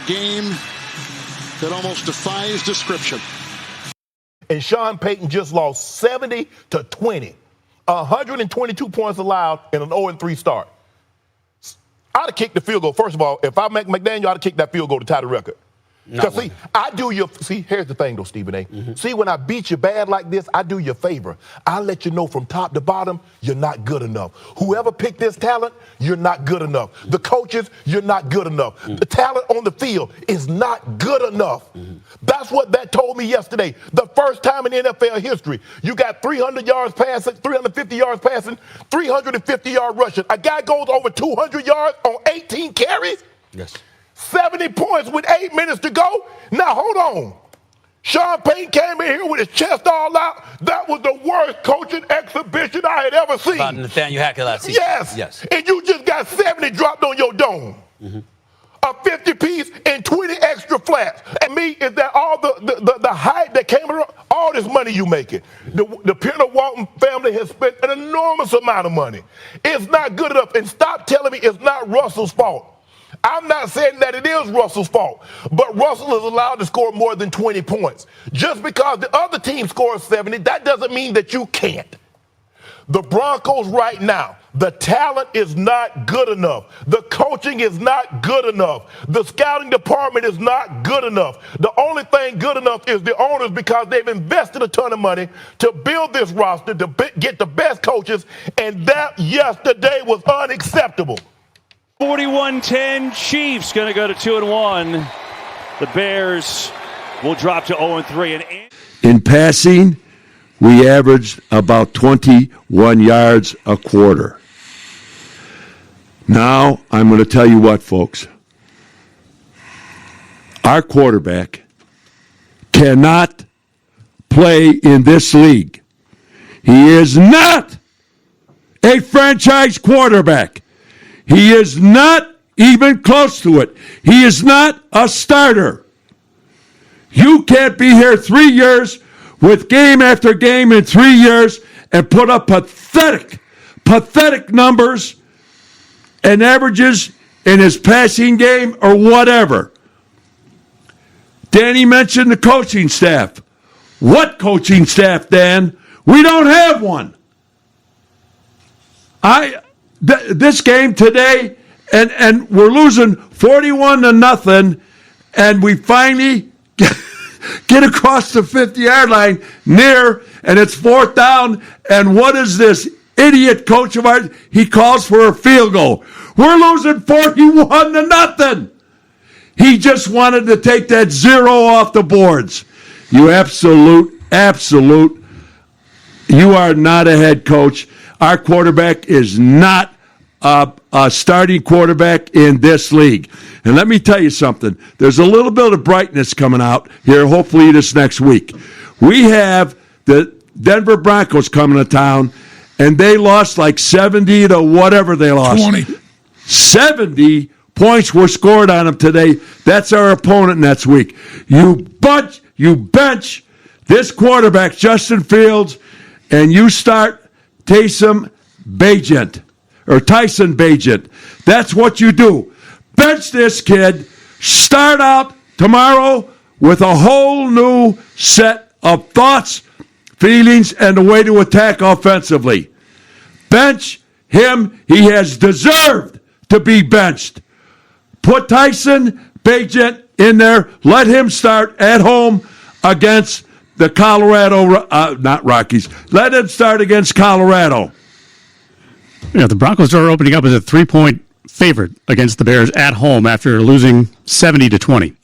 game that almost defies description. And Sean Payton just lost 70-20. 122 points allowed in an 0-3 start. I'd have kicked the field goal. First of all, if I make McDaniel, I'd have kicked that field goal to tie the record. Because, here's the thing, though, Stephen A. Mm-hmm. See, when I beat you bad like this, I do you a favor. I let you know from top to bottom, you're not good enough. Whoever picked this talent, you're not good enough. The coaches, you're not good enough. Mm-hmm. The talent on the field is not good enough. Mm-hmm. That's what that told me yesterday. The first time in NFL history, you got 300 yards passing, 350 yards passing, 350-yard rushing. A guy goes over 200 yards on 18 carries? Yes. 70 points with 8 minutes to go. Now, hold on. Sean Payton came in here with his chest all out. That was the worst coaching exhibition I had ever seen. About Nathaniel Hackett last season. Yes. And you just got 70 dropped on your dome. Mm-hmm. A 50-piece and 20 extra flats. And me, is that all the hype that came around, all this money you making. The Peter Walton family has spent an enormous amount of money. It's not good enough. And stop telling me it's not Russell's fault. I'm not saying that it is Russell's fault, but Russell is allowed to score more than 20 points. Just because the other team scores 70, that doesn't mean that you can't. The Broncos right now, the talent is not good enough. The coaching is not good enough. The scouting department is not good enough. The only thing good enough is the owners, because they've invested a ton of money to build this roster, to get the best coaches, and that yesterday was unacceptable. 41-10 Chiefs going to go to 2-1. The Bears will drop to 0-3. In passing, we averaged about 21 yards a quarter. Now, I'm going to tell you what, folks. Our quarterback cannot play in this league. He is not a franchise quarterback. He is not even close to it. He is not a starter. You can't be here 3 years with game after game in 3 years and put up pathetic numbers and averages in his passing game or whatever. Danny mentioned the coaching staff. What coaching staff, Dan? We don't have one. This game today, and we're losing 41-0, and we finally get across the 50-yard line near, and it's 4th down, and what is this idiot coach of ours? He calls for a field goal. We're losing 41-0. He just wanted to take that 0 off the boards. You absolute, you are not a head coach. Our quarterback is not a starting quarterback in this league. And let me tell you something. There's a little bit of brightness coming out here, hopefully this next week. We have the Denver Broncos coming to town, and they lost like 70 to whatever they lost. 20. 70 points were scored on them today. That's our opponent next week. You bench this quarterback, Justin Fields, and you start Tyson Bagent. That's what you do. Bench this kid. Start out tomorrow with a whole new set of thoughts, feelings, and a way to attack offensively. Bench him. He has deserved to be benched. Put Tyson Bagent in there. Let him start at home against the Colorado, not Rockies. Let him start against Colorado. Yeah, the Broncos are opening up as a 3-point favorite against the Bears at home after losing 70-20.